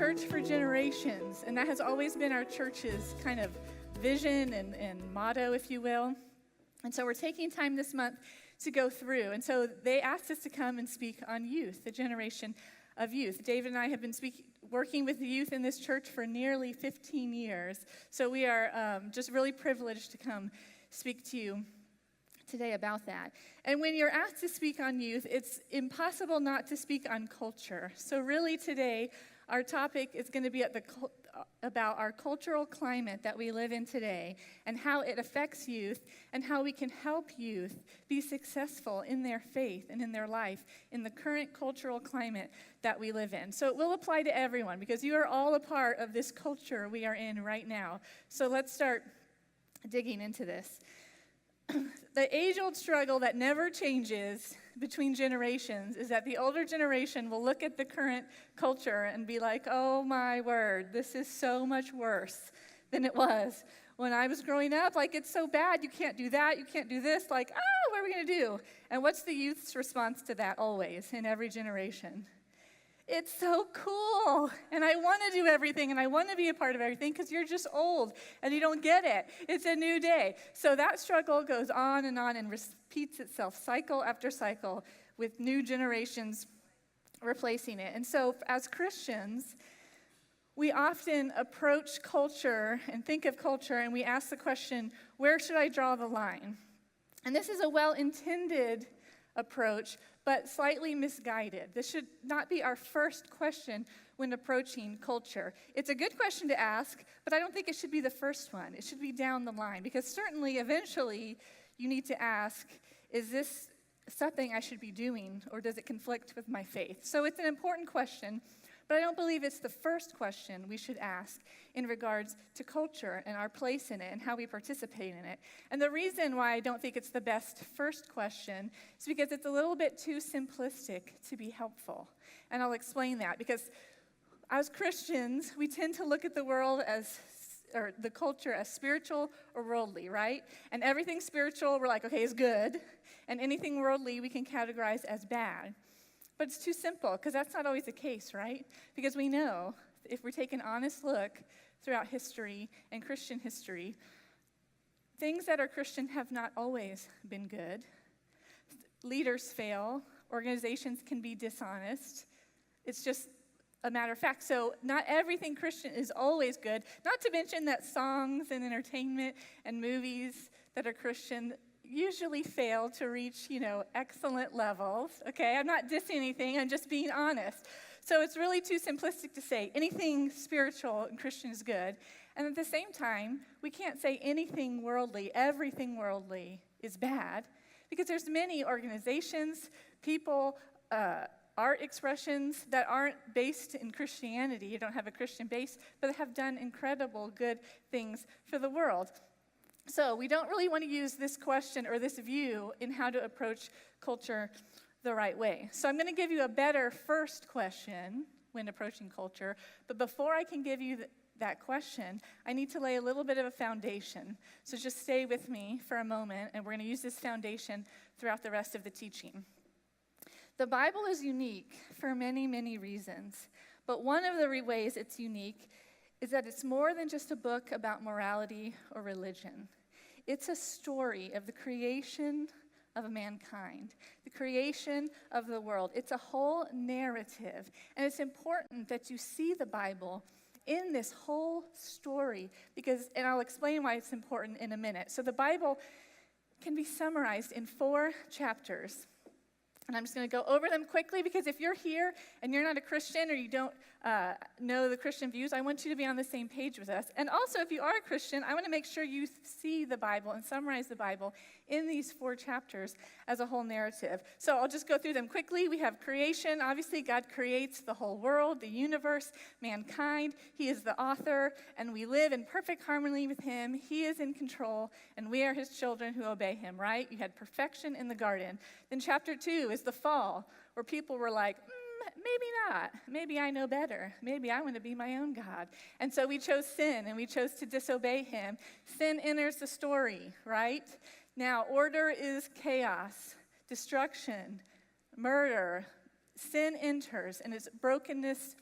church for generations, and that has always been our church's kind of vision and motto, if you will. And so we're taking time this month to go through. And so they asked us to come and speak on youth, the generation of youth. David and I have been working with the youth in this church for nearly 15 years. So we are just really privileged to come speak to you today about that. And when you're asked to speak on youth, it's impossible not to speak on culture. So really today, our topic is going to be about our cultural climate that we live in today and how it affects youth and how we can help youth be successful in their faith and in their life in the current cultural climate that we live in. So it will apply to everyone because you are all a part of this culture we are in right now. So let's start digging into this. The age-old struggle that never changes between generations is that the older generation will look at the current culture and be like, oh my word, this is so much worse than it was when I was growing up. Like, it's so bad, you can't do that, you can't do this. Like, what are we going to do? And what's the youth's response to that always in every generation? It's so cool, and I want to do everything, and I want to be a part of everything because you're just old, and you don't get it. It's a new day. So that struggle goes on and repeats itself cycle after cycle with new generations replacing it. And so as Christians, we often approach culture and think of culture, and we ask the question, where should I draw the line? And this is a well-intended approach, but slightly misguided. This should not be our first question when approaching culture. It's a good question to ask, but I don't think it should be the first one. It should be down the line, because certainly, eventually, you need to ask, is this something I should be doing, or does it conflict with my faith? So it's an important question, but I don't believe it's the first question we should ask in regards to culture and our place in it and how we participate in it. And the reason why I don't think it's the best first question is because it's a little bit too simplistic to be helpful. And I'll explain that, because as Christians, we tend to look at the world or the culture as spiritual or worldly, right? And everything spiritual, we're like, okay, is good. And anything worldly, we can categorize as bad. But it's too simple, because that's not always the case, right? Because we know, if we take an honest look throughout history and Christian history, things that are Christian have not always been good. Leaders fail. Organizations can be dishonest. It's just a matter of fact. So not everything Christian is always good. Not to mention that songs and entertainment and movies that are Christian usually fail to reach, excellent levels, okay? I'm not dissing anything, I'm just being honest. So it's really too simplistic to say anything spiritual and Christian is good. And at the same time, we can't say anything worldly, everything worldly is bad, because there's many organizations, people, art expressions that aren't based in Christianity, you don't have a Christian base, but have done incredible good things for the world. So we don't really want to use this question or this view in how to approach culture the right way. So I'm going to give you a better first question when approaching culture. But before I can give you that question, I need to lay a little bit of a foundation. So just stay with me for a moment, and we're going to use this foundation throughout the rest of the teaching. The Bible is unique for many, many reasons. But one of the ways it's unique is that it's more than just a book about morality or religion. It's a story of the creation of mankind, the creation of the world. It's a whole narrative, and it's important that you see the Bible in this whole story, and I'll explain why it's important in a minute. So the Bible can be summarized in 4 chapters. And I'm just going to go over them quickly, because if you're here and you're not a Christian or you don't know the Christian views, I want you to be on the same page with us. And also, if you are a Christian, I want to make sure you see the Bible and summarize the Bible in these 4 chapters as a whole narrative. So I'll just go through them quickly. We have creation. Obviously, God creates the whole world, the universe, mankind. He is the author, and we live in perfect harmony with Him. He is in control, and we are His children who obey Him, right? You had perfection in the garden. Then chapter 2 is the fall, where people were like, maybe not. Maybe I know better. Maybe I want to be my own God. And so we chose sin, and we chose to disobey Him. Sin enters the story, right? Now, order is chaos, destruction, murder. Sin enters, and it's brokenness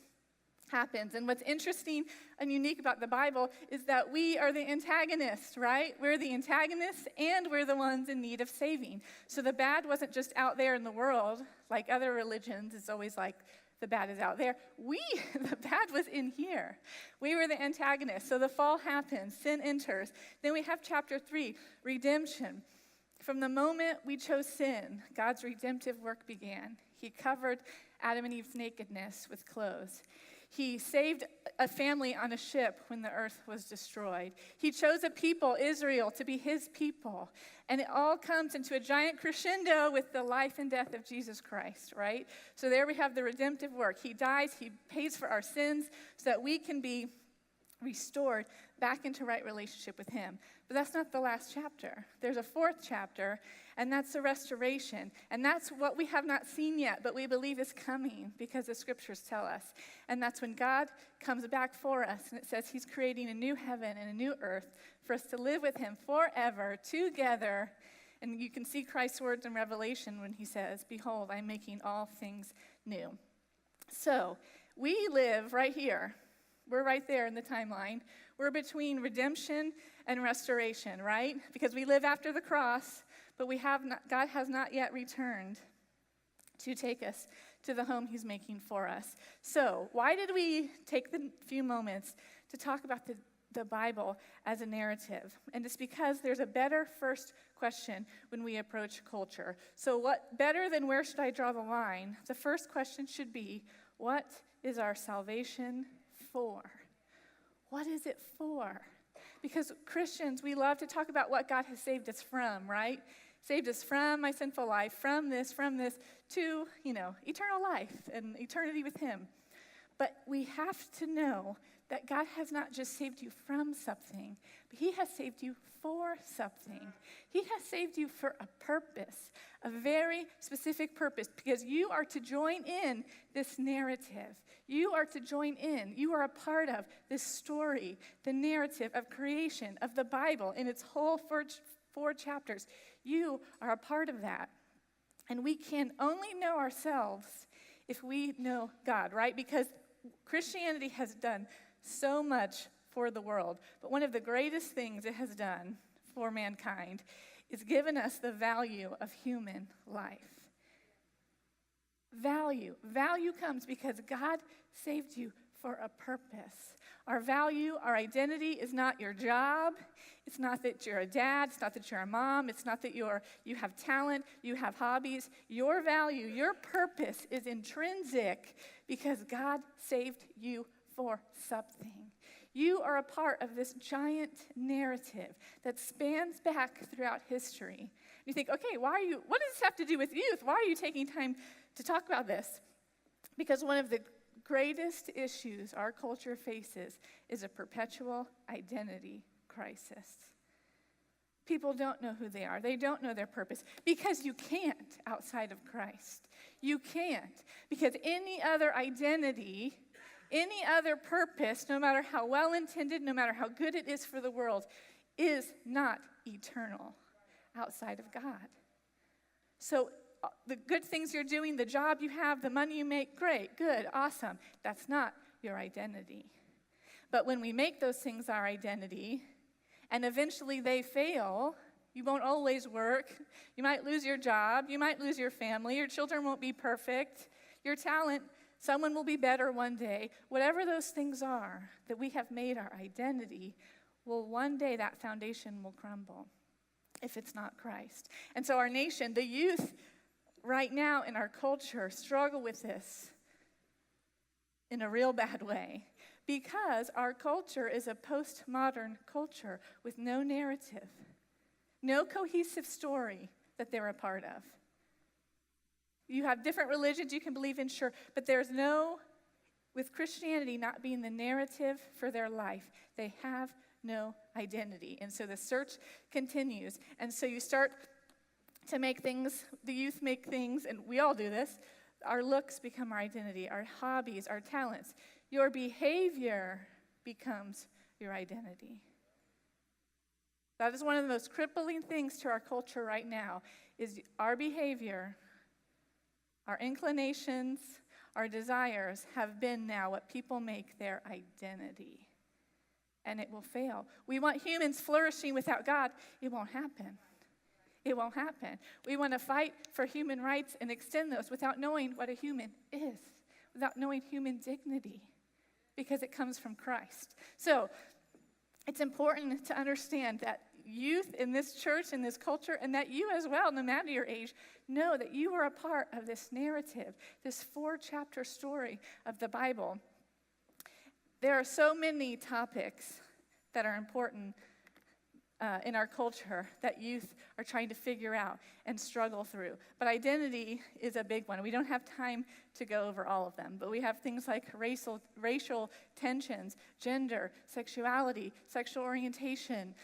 happens. And what's interesting and unique about the Bible is that we are the antagonists, right? We're the antagonists, and we're the ones in need of saving. So the bad wasn't just out there in the world, like other religions. It's always like the bad is out there. The bad was in here. We were the antagonists. So the fall happens, sin enters. Then we have chapter 3, redemption. From the moment we chose sin, God's redemptive work began. He covered Adam and Eve's nakedness with clothes. He saved a family on a ship when the earth was destroyed. He chose a people, Israel, to be his people. And it all comes into a giant crescendo with the life and death of Jesus Christ, right? So there we have the redemptive work. He dies, he pays for our sins so that we can be restored back into right relationship with him. But that's not the last chapter. There's a fourth chapter, and that's the restoration. And that's what we have not seen yet, but we believe is coming because the scriptures tell us. And that's when God comes back for us, and it says he's creating a new heaven and a new earth for us to live with him forever together. And you can see Christ's words in Revelation when he says, "Behold, I'm making all things new." So we live right here. We're right there in the timeline. We're between redemption and restoration, right? Because we live after the cross, but God has not yet returned to take us to the home he's making for us. So why did we take the few moments to talk about the Bible as a narrative? And it's because there's a better first question when we approach culture. So what better than where should I draw the line? The first question should be, what is our salvation for? What is it for? Because Christians, we love to talk about what God has saved us from, right? Saved us from my sinful life, from this, to, eternal life and eternity with him. But we have to know that God has not just saved you from something, but he has saved you for something. He has saved you for a purpose, a very specific purpose, because you are to join in this narrative. You are to join in. You are a part of this story, the narrative of creation, of the Bible in its whole four chapters. You are a part of that. And we can only know ourselves if we know God, right? Because Christianity has done so much for the world. But one of the greatest things it has done for mankind is given us the value of human life. Value. Value comes because God saved you for a purpose. Our value, our identity is not your job. It's not that you're a dad. It's not that you're a mom. It's not that you have talent, you have hobbies. Your value, your purpose is intrinsic because God saved you for something. You are a part of this giant narrative that spans back throughout history. You think, okay, what does this have to do with youth? Why are you taking time to talk about this? Because one of the greatest issues our culture faces is a perpetual identity crisis. People don't know who they are. They don't know their purpose because you can't outside of Christ. You can't, because any other identity, any other purpose, no matter how well-intended, no matter how good it is for the world, is not eternal outside of God. So the good things you're doing, the job you have, the money you make, great, good, awesome. That's not your identity. But when we make those things our identity, and eventually they fail, you won't always work, you might lose your job, you might lose your family, your children won't be perfect, your talent, someone will be better one day. Whatever those things are that we have made our identity, well, one day that foundation will crumble if it's not Christ. And so our nation, the youth right now in our culture, struggle with this in a real bad way because our culture is a postmodern culture with no narrative, no cohesive story that they're a part of. You have different religions you can believe in, sure, but there's with Christianity not being the narrative for their life, they have no identity. And so the search continues. And so you start to make things, the youth make things, and we all do this. Our looks become our identity, our hobbies, our talents. Your behavior becomes your identity. That is one of the most crippling things to our culture right now, is our behavior, our inclinations, our desires have been now what people make their identity. And it will fail. We want humans flourishing without God. It won't happen. It won't happen. We want to fight for human rights and extend those without knowing what a human is, without knowing human dignity, because it comes from Christ. So it's important to understand that youth in this church, in this culture, and that you as well, no matter your age, know that you are a part of this narrative, this 4-chapter story of the Bible. There are so many topics that are important in our culture that youth are trying to figure out and struggle through. But identity is a big one. We don't have time to go over all of them, but we have things like racial tensions, gender, sexuality, sexual orientation,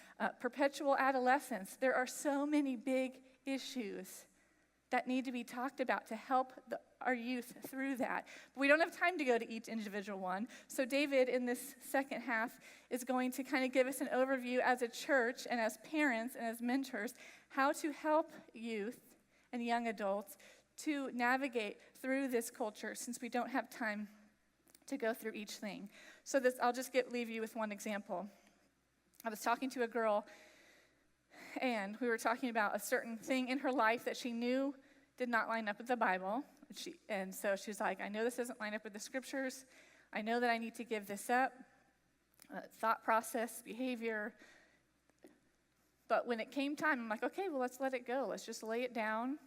perpetual adolescence. There are so many big issues that need to be talked about to help our youth through that. But we don't have time to go to each individual one. So David, in this second half, is going to kind of give us an overview as a church and as parents and as mentors, how to help youth and young adults to navigate through this culture, since we don't have time to go through each thing. So I'll just leave you with one example. I was talking to a girl, and we were talking about a certain thing in her life that she knew did not line up with the Bible. And so she's like, I know this doesn't line up with the scriptures. I know that I need to give this up. Thought process, behavior. But when it came time, I'm like, okay, well, let's let it go. Let's just lay it down.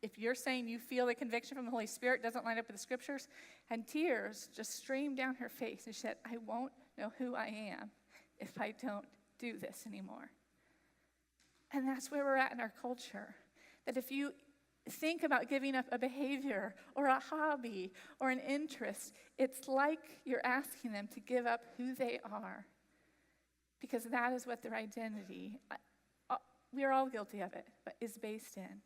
If you're saying you feel the conviction from the Holy Spirit doesn't line up with the scriptures, and tears just streamed down her face, and she said, I won't know who I am if I don't do this anymore. And that's where we're at in our culture. That if you think about giving up a behavior or a hobby or an interest, it's like you're asking them to give up who they are, because that is what their identity, we are all guilty of it, but is based in.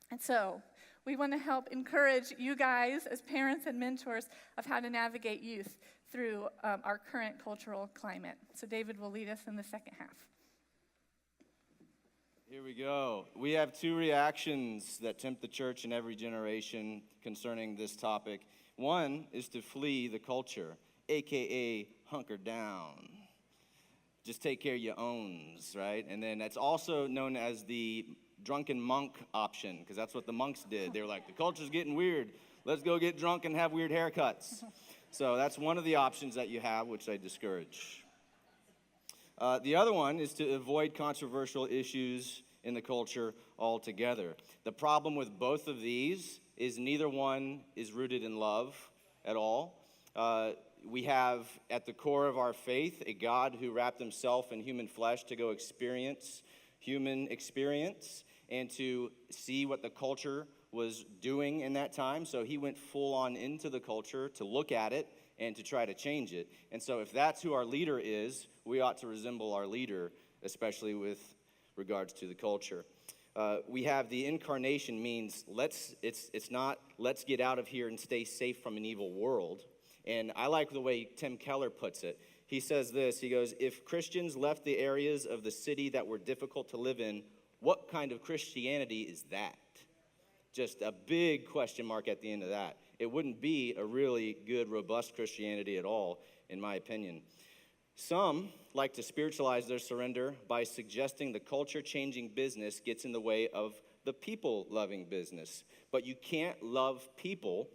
And so we want to help encourage you guys as parents and mentors of how to navigate youth through our current cultural climate. So David will lead us in the second half. Here we go. We have 2 reactions that tempt the church in every generation concerning this topic. One is to flee the culture, a.k.a. hunker down. Just take care of your owns, right? And then that's also known as the drunken monk option, because that's what the monks did. They were like, the culture's getting weird. Let's go get drunk and have weird haircuts. So that's one of the options that you have, which I discourage. The other one is to avoid controversial issues in the culture altogether. The problem with both of these is neither one is rooted in love at all. We have at the core of our faith a God who wrapped himself in human flesh to go experience human experience and to see what the culture was doing in that time. So he went full on into the culture to look at it and to try to change it. And so if that's who our leader is, we ought to resemble our leader, especially with regards to the culture. We have the incarnation means it's not let's get out of here and stay safe from an evil world. And I like the way Tim Keller puts it. He says this, he goes, if Christians left the areas of the city that were difficult to live in, what kind of Christianity is that? Just a big question mark at the end of that. It wouldn't be a really good, robust Christianity at all, in my opinion. Some like to spiritualize their surrender by suggesting the culture-changing business gets in the way of the people-loving business. But you can't love people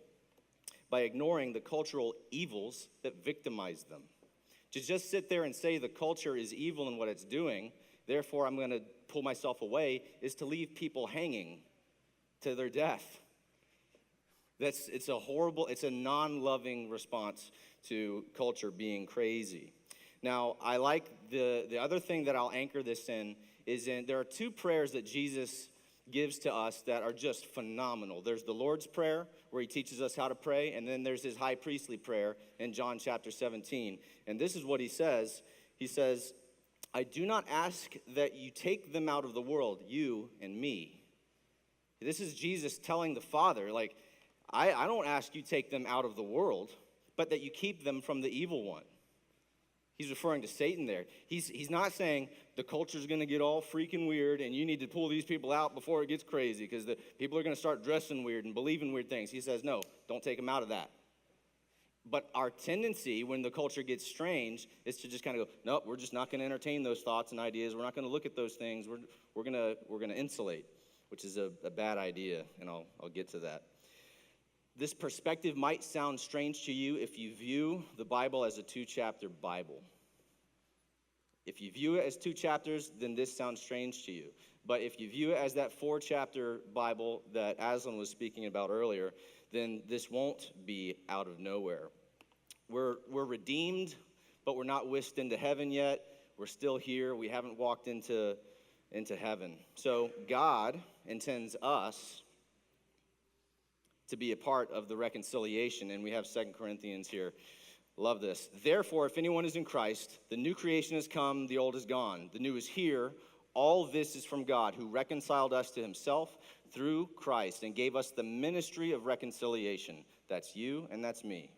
by ignoring the cultural evils that victimize them. To just sit there and say the culture is evil in what it's doing, therefore I'm going to pull myself away, is to leave people hanging to their death. It's a non-loving response to culture being crazy. Now, I like the other thing that I'll anchor this in there are 2 prayers that Jesus gives to us that are just phenomenal. There's the Lord's Prayer, where he teaches us how to pray, and then there's his high priestly prayer in John chapter 17. And this is what he says. He says, I do not ask that you take them out of the world, you and me. This is Jesus telling the Father, like, I don't ask you take them out of the world, but that you keep them from the evil one. He's referring to Satan there. He's not saying the culture's going to get all freaking weird and you need to pull these people out before it gets crazy because the people are going to start dressing weird and believing weird things. He says, no, Don't take them out of that. But our tendency when the culture gets strange is to just kind of go, nope, we're just not going to entertain those thoughts and ideas. We're not going to look at those things. We're going to insulate, which is a bad idea, and I'll get to that. This perspective might sound strange to you if you view the Bible as a 2-chapter Bible. If you view it as 2 chapters, then this sounds strange to you. But if you view it as that 4-chapter Bible that Aslinn was speaking about earlier, then this won't be out of nowhere. We're redeemed, but we're not whisked into heaven yet. We're still here. We haven't walked into heaven. So God intends us to be a part of the reconciliation, and we have 2 Corinthians here. Love this. Therefore, if anyone is in Christ, the new creation has come, the old is gone. The new is here. All this is from God, who reconciled us to himself through Christ and gave us the ministry of reconciliation. That's you and that's me.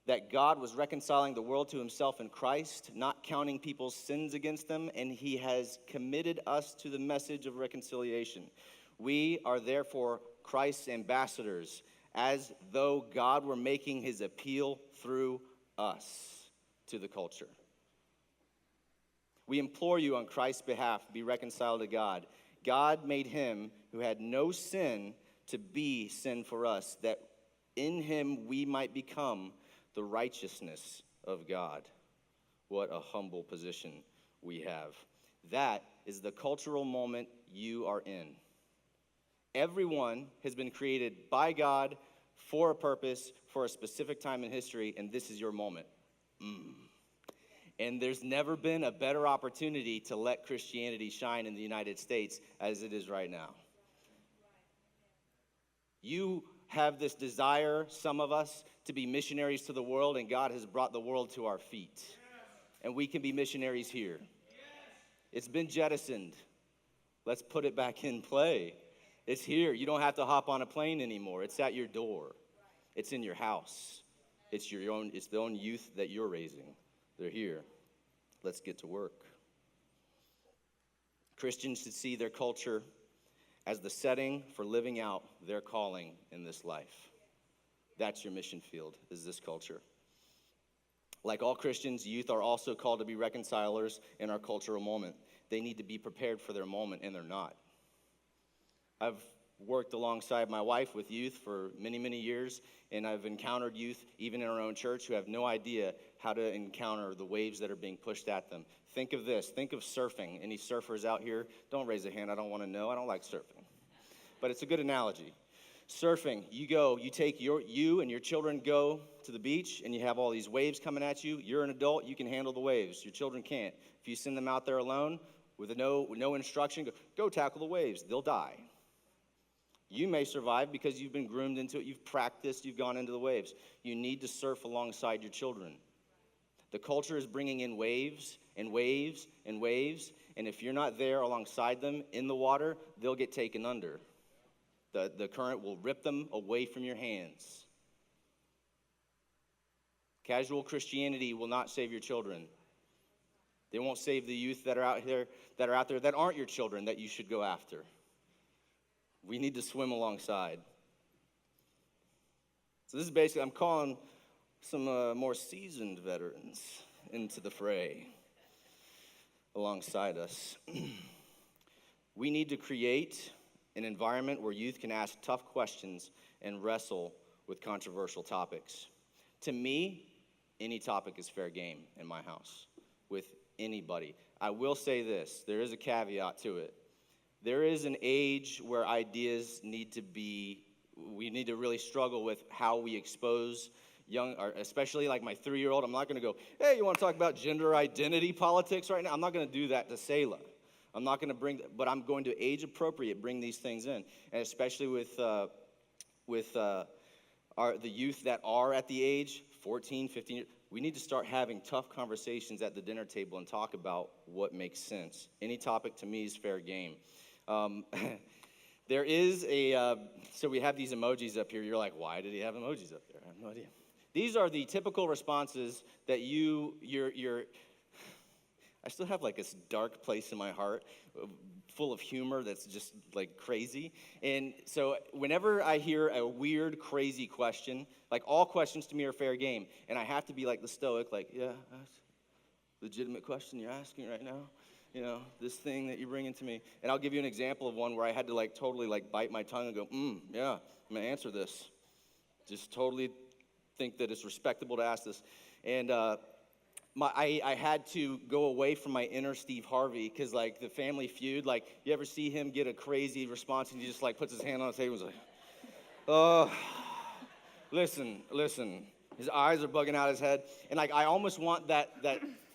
That God was reconciling the world to himself in Christ, not counting people's sins against them, and he has committed us to the message of reconciliation. We are therefore Christ's ambassadors, as though God were making his appeal through us to the culture. We implore you on Christ's behalf, be reconciled to God. God made him who had no sin to be sin for us, that in him we might become the righteousness of God. What a humble position we have. That is the cultural moment you are in. Everyone has been created by God for a purpose, for a specific time in history, and this is your moment. And there's never been a better opportunity to let Christianity shine in the United States as it is right now. You have this desire, some of us, to be missionaries to the world, and God has brought the world to our feet. And we can be missionaries here. It's been jettisoned. Let's put it back in play. It's here. You don't have to hop on a plane anymore. It's at your door. It's in your house. It's the own youth that you're raising. They're here. Let's get to work. Christians should see their culture as the setting for living out their calling in this life. That's your mission field, is this culture. Like all Christians, youth are also called to be reconcilers in our cultural moment. They need to be prepared for their moment, and they're not. I've worked alongside my wife with youth for many, many years, and I've encountered youth, even in our own church, who have no idea how to encounter the waves that are being pushed at them. Think of this. Think of surfing. Any surfers out here? Don't raise a hand. I don't want to know. I don't like surfing. But it's a good analogy. Surfing, you and your children go to the beach, and you have all these waves coming at you. You're an adult. You can handle the waves. Your children can't. If you send them out there alone with no instruction, go tackle the waves. They'll die. You may survive because you've been groomed into it. You've practiced. You've gone into the waves. You need to surf alongside your children. The culture is bringing in waves and waves and waves, and if you're not there alongside them in the water, they'll get taken under. The current will rip them away from your hands. Casual Christianity will not save your children. They won't save the youth that are out there that aren't your children that you should go after. We need to swim alongside. So this is basically, I'm calling some more seasoned veterans into the fray alongside us. We need to create an environment where youth can ask tough questions and wrestle with controversial topics. To me, any topic is fair game in my house with anybody. I will say this, there is a caveat to it. There is an age where ideas we need to really struggle with how we expose young, or especially like my 3-year-old. I'm not going to go, hey, you want to talk about gender identity politics right now? I'm not going to do that to Selah. I'm not going to but I'm going to age appropriate bring these things in, and especially with the youth that are at the age 14, 15 years. We need to start having tough conversations at the dinner table and talk about what makes sense. Any topic to me is fair game. There is so we have these emojis up here. You're like, why did he have emojis up there? I have no idea. These are the typical responses that I still have like this dark place in my heart full of humor that's just like crazy. And so whenever I hear a weird, crazy question, like all questions to me are fair game. And I have to be like the stoic, like, yeah, that's a legitimate question you're asking right now. You know, this thing that you're bringing to me. And I'll give you an example of one where I had to like totally like bite my tongue and go, yeah, I'm going to answer this. Just totally think that it's respectable to ask this. And I had to go away from my inner Steve Harvey because, like, the Family Feud, like, you ever see him get a crazy response and he just, like, puts his hand on the table and is like, oh, listen. His eyes are bugging out his head. And, like, I almost want that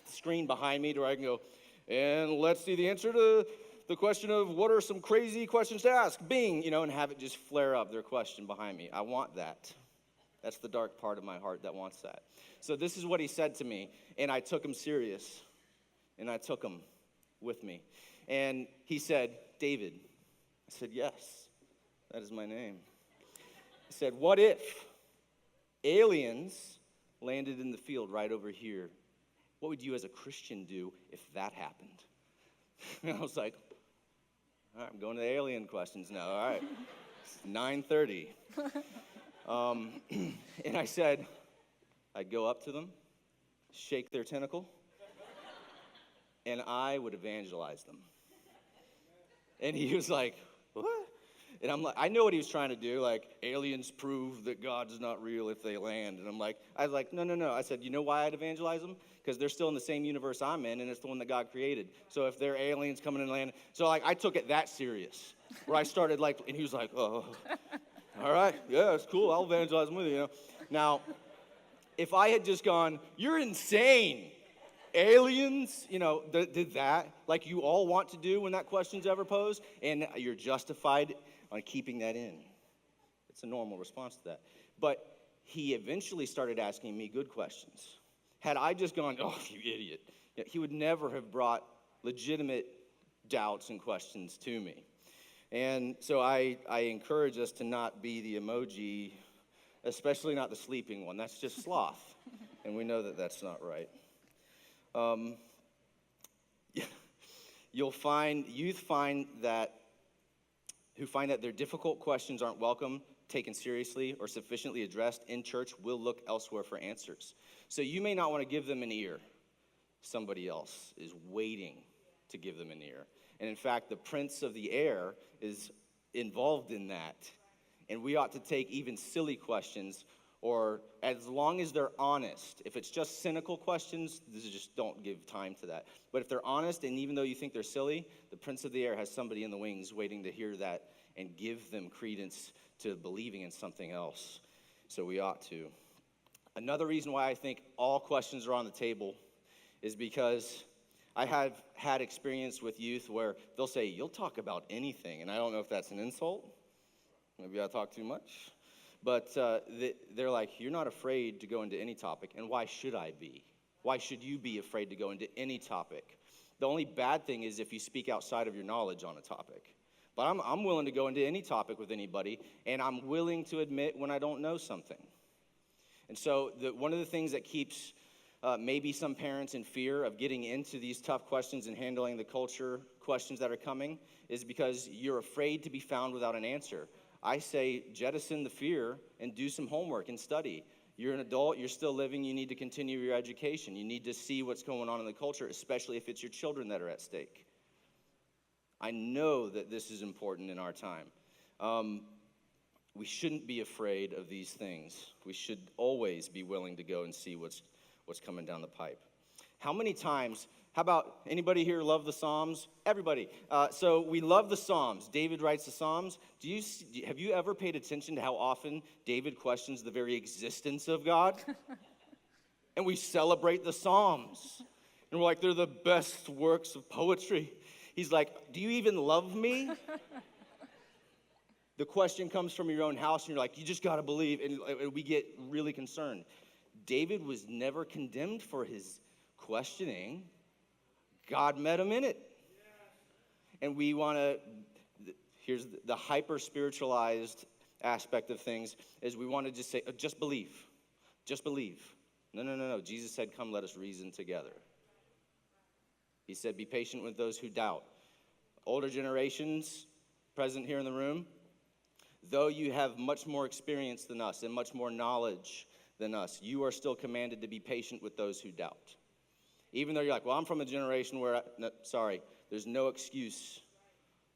screen behind me to where I can go, and let's see the answer to the question of what are some crazy questions to ask? Bing, you know, and have it just flare up, their question behind me. I want that. That's the dark part of my heart that wants that. So this is what he said to me, and I took him serious, and I took him with me. And he said, David. I said, yes, that is my name. He said, what if aliens landed in the field right over here? What would you as a Christian do if that happened? And I was like, all right, I'm going to the alien questions now. All right, it's 9:30. And I said, I'd go up to them, shake their tentacle, and I would evangelize them. And he was like, what? And I'm like, I know what he was trying to do, like, aliens prove that God's not real if they land. And I was like, no. I said, you know why I'd evangelize them? Because they're still in the same universe I'm in, and it's the one that God created. So if they're aliens coming and landing, so like I took it that serious, where I started like, and he was like, oh, all right, yeah, it's cool, I'll evangelize them with you, you know. Now, if I had just gone, you're insane, aliens, you know, did that, like you all want to do when that question's ever posed, and you're justified on keeping that in. It's a normal response to that. But he eventually started asking me good questions. Had I just gone, oh, you idiot, he would never have brought legitimate doubts and questions to me. And so I encourage us to not be the emoji, especially not the sleeping one. That's just sloth. And we know that that's not right. You'll find, youth find that, who find that their difficult questions aren't welcome, taken seriously, or sufficiently addressed in church will look elsewhere for answers. So you may not want to give them an ear. Somebody else is waiting to give them an ear. And in fact, the prince of the air is involved in that. And we ought to take even silly questions, or as long as they're honest. If it's just cynical questions, just don't give time to that. But if they're honest, and even though you think they're silly, the prince of the air has somebody in the wings waiting to hear that and give them credence to believing in something else. So we ought to. Another reason why I think all questions are on the table is because I have had experience with youth where they'll say, you'll talk about anything. And I don't know if that's an insult. Maybe I talk too much. But they're like, you're not afraid to go into any topic. And why should I be? Why should you be afraid to go into any topic? The only bad thing is if you speak outside of your knowledge on a topic. But I'm willing to go into any topic with anybody, and I'm willing to admit when I don't know something. And so one of the things that keeps maybe some parents in fear of getting into these tough questions and handling the culture questions that are coming is because you're afraid to be found without an answer. I say jettison the fear and do some homework and study. You're an adult, you're still living, you need to continue your education. You need to see what's going on in the culture, especially if it's your children that are at stake. I know that this is important in our time. We shouldn't be afraid of these things. We should always be willing to go and see what's coming down the pipe. How many times, how about anybody here love the Psalms? Everybody. So we love the Psalms. David writes the Psalms. Have you ever paid attention to how often David questions the very existence of God? And we celebrate the Psalms. And we're like, they're the best works of poetry. He's like, do you even love me? The question comes from your own house, and you're like, you just got to believe. And we get really concerned. David was never condemned for his questioning. God met him in it. And we want to, here's the hyper-spiritualized aspect of things, is we want to just say, just believe. Just believe. No. Jesus said, come, let us reason together. He said, be patient with those who doubt. Older generations present here in the room, though you have much more experience than us and much more knowledge than us, you are still commanded to be patient with those who doubt. Even though you're like, well, I'm from a generation where, there's no excuse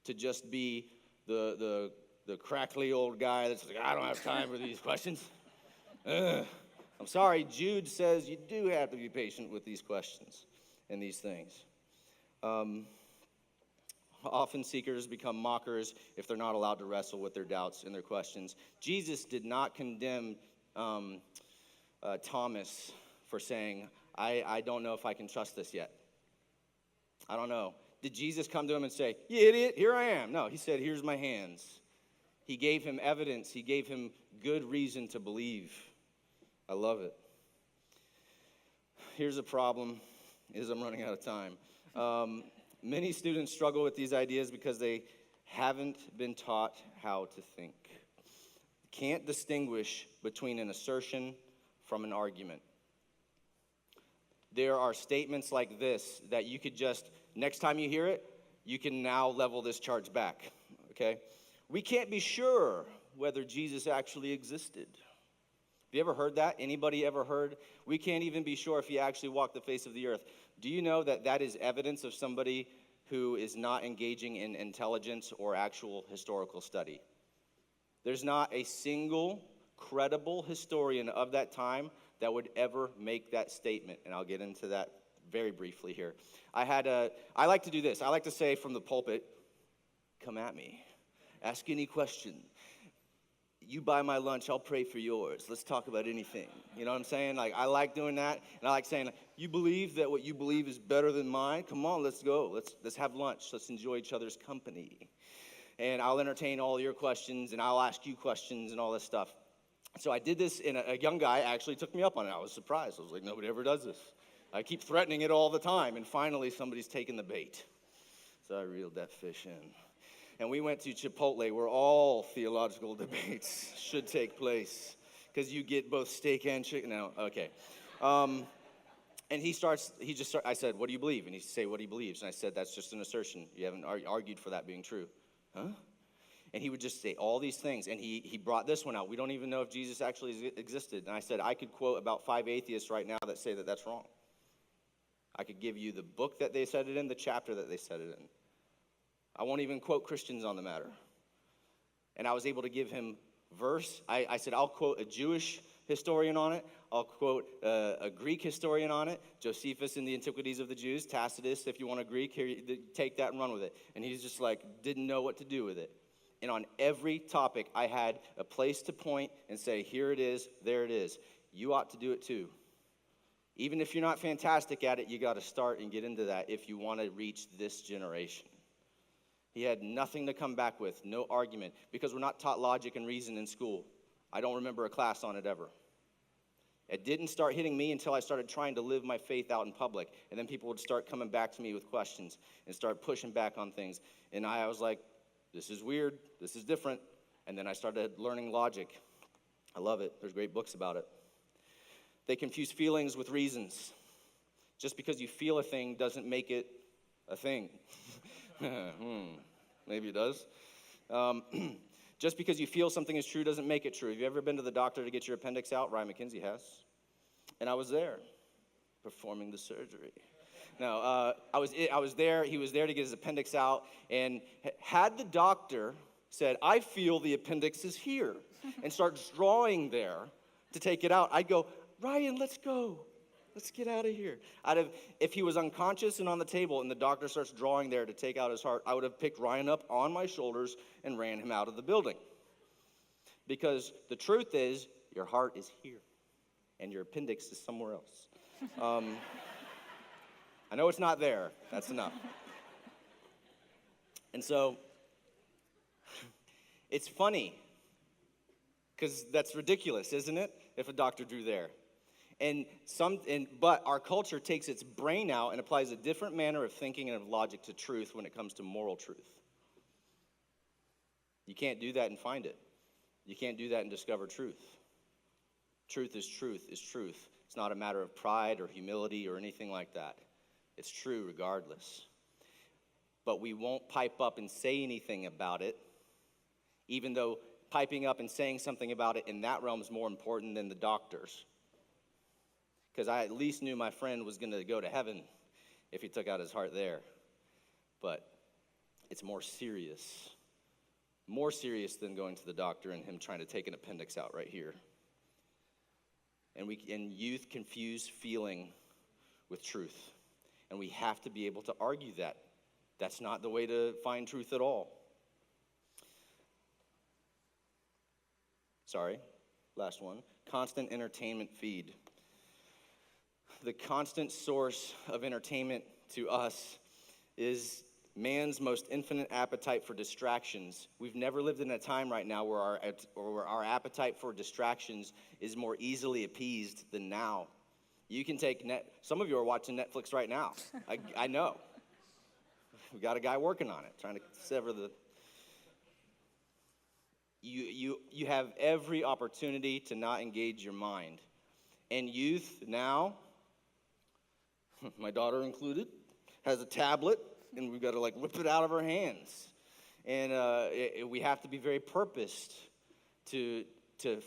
to just be the crackly old guy that's like, I don't have time for these questions. I'm sorry, Jude says you do have to be patient with these questions and these things. Often seekers become mockers if they're not allowed to wrestle with their doubts and their questions. Jesus did not condemn Thomas for saying, I don't know if I can trust this yet. I don't know. Did Jesus come to him and say, you idiot, here I am? No, he said, here's my hands. He gave him evidence. He gave him good reason to believe. I love it. Here's a problem, is I'm running out of time. Many students struggle with these ideas because they haven't been taught how to think. Can't distinguish between an assertion from an argument. There are statements like this that you could just, next time you hear it, you can now level this charge back, okay? We can't be sure whether Jesus actually existed. Have you ever heard that? Anybody ever heard? We can't even be sure if he actually walked the face of the earth. Do you know that that is evidence of somebody who is not engaging in intelligence or actual historical study? There's not a single credible historian of that time that would ever make that statement, and I'll get into that very briefly here. I like to do this. I like to say from the pulpit, come at me. Ask any question. You buy my lunch, I'll pray for yours. Let's talk about anything. You know what I'm saying? Like, I like doing that, and I like saying, you believe that what you believe is better than mine? Come on, let's go. Let's have lunch. Let's enjoy each other's company. And I'll entertain all your questions, and I'll ask you questions and all this stuff. So I did this, and a young guy actually took me up on it. I was surprised. I was like, nobody ever does this. I keep threatening it all the time, and finally somebody's taken the bait. So I reeled that fish in. And we went to Chipotle, where all theological debates should take place, because you get both steak and chicken. No, okay. And I said, what do you believe? And he said, what he believes. And I said, that's just an assertion. You haven't argued for that being true. Huh? And he would just say all these things. And he brought this one out. We don't even know if Jesus actually existed. And I said, I could quote about 5 atheists right now that say that that's wrong. I could give you the book that they said it in, the chapter that they said it in. I won't even quote Christians on the matter. And I was able to give him verse. I said, I'll quote a Jewish historian on it. I'll quote a Greek historian on it. Josephus in the Antiquities of the Jews. Tacitus, if you want a Greek, here, take that and run with it. And he's just like, didn't know what to do with it. And on every topic, I had a place to point and say, here it is, there it is. You ought to do it too. Even if you're not fantastic at it, you got to start and get into that if you want to reach this generation. He had nothing to come back with, no argument, because we're not taught logic and reason in school. I don't remember a class on it ever. It didn't start hitting me until I started trying to live my faith out in public, and then people would start coming back to me with questions and start pushing back on things. And I was like, this is weird, this is different, and then I started learning logic. I love it. There's great books about it. They confuse feelings with reasons. Just because you feel a thing doesn't make it a thing. Maybe it does. Just because you feel something is true doesn't make it true. Have you ever been to the doctor to get your appendix out? Ryan McKenzie has. And I was there, performing the surgery. No, I was there. He was there to get his appendix out. And had the doctor said, I feel the appendix is here, and starts drawing there to take it out, I'd go, Ryan, let's go. Let's get out of here. If he was unconscious and on the table and the doctor starts drawing there to take out his heart, I would have picked Ryan up on my shoulders and ran him out of the building. Because the truth is, your heart is here and your appendix is somewhere else. I know it's not there. That's enough. And so, it's funny, because that's ridiculous, isn't it? If a doctor drew there. But our culture takes its brain out and applies a different manner of thinking and of logic to truth when it comes to moral truth. You can't do that and find it. You can't do that and discover truth. Truth is truth is truth. It's not a matter of pride or humility or anything like that. It's true regardless. But we won't pipe up and say anything about it, even though piping up and saying something about it in that realm is more important than the doctor's. Because I at least knew my friend was going to go to heaven if he took out his heart there. But it's more serious than going to the doctor and him trying to take an appendix out right here. And youth confuse feeling with truth. And we have to be able to argue that. That's not the way to find truth at all. Sorry, last one. Constant entertainment feed. The constant source of entertainment to us is man's most infinite appetite for distractions. We've never lived in a time right now where our appetite for distractions is more easily appeased than now. You can take some of you are watching Netflix right now. I know. We got a guy working on it, trying to sever the. You have every opportunity to not engage your mind. And youth now, my daughter included, has a tablet, and we've got to whip it out of our hands. And we have to be very purposed to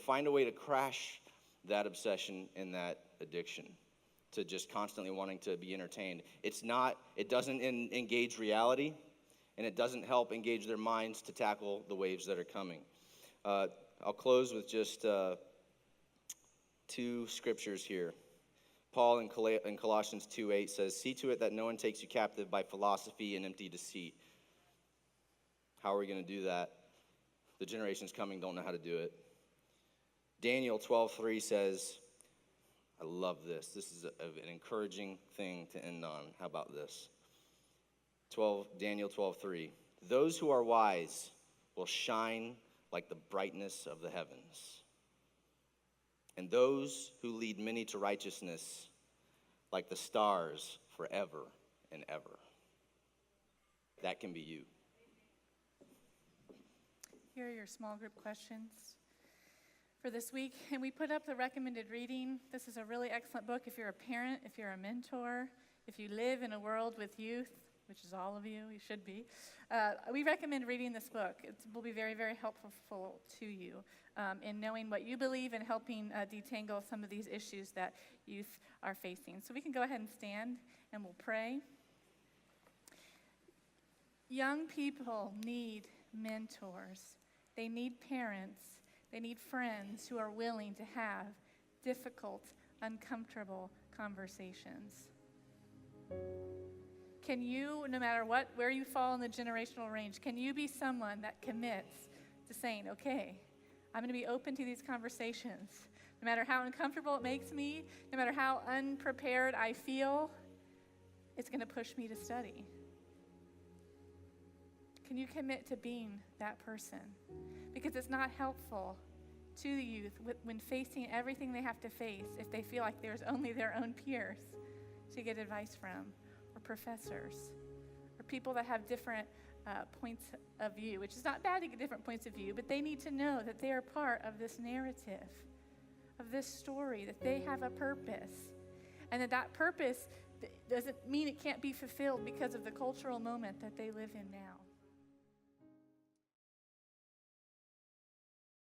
find a way to crash that obsession and that addiction, to just constantly wanting to be entertained. It doesn't engage reality, and it doesn't help engage their minds to tackle the waves that are coming. I'll close with just 2 scriptures here. Paul in Colossians 2:8 says, "See to it that no one takes you captive by philosophy and empty deceit." How are we going to do that? The generations coming don't know how to do it. Daniel 12:3 says, I love this. This is an encouraging thing to end on. How about this? Daniel 12:3. Those who are wise will shine like the brightness of the heavens, and those who lead many to righteousness like the stars forever and ever. That can be you. Here are your small group questions for this week. And we put up the recommended reading. This is a really excellent book if you're a parent, if you're a mentor, if you live in a world with youth, which is all of you, you should be. We recommend reading this book. It will be very, very helpful to you in knowing what you believe and helping detangle some of these issues that youth are facing. So we can go ahead and stand and we'll pray. Young people need mentors. They need parents. They need friends who are willing to have difficult, uncomfortable conversations. Can you, no matter where you fall in the generational range, can you be someone that commits to saying, okay, I'm going to be open to these conversations. No matter how uncomfortable it makes me, no matter how unprepared I feel, it's going to push me to study. Can you commit to being that person? Because it's not helpful to the youth when facing everything they have to face if they feel like there's only their own peers to get advice from, or professors, or people that have different points of view, which is not bad to get different points of view, but they need to know that they are part of this narrative, of this story, that they have a purpose, and that purpose doesn't mean it can't be fulfilled because of the cultural moment that they live in now.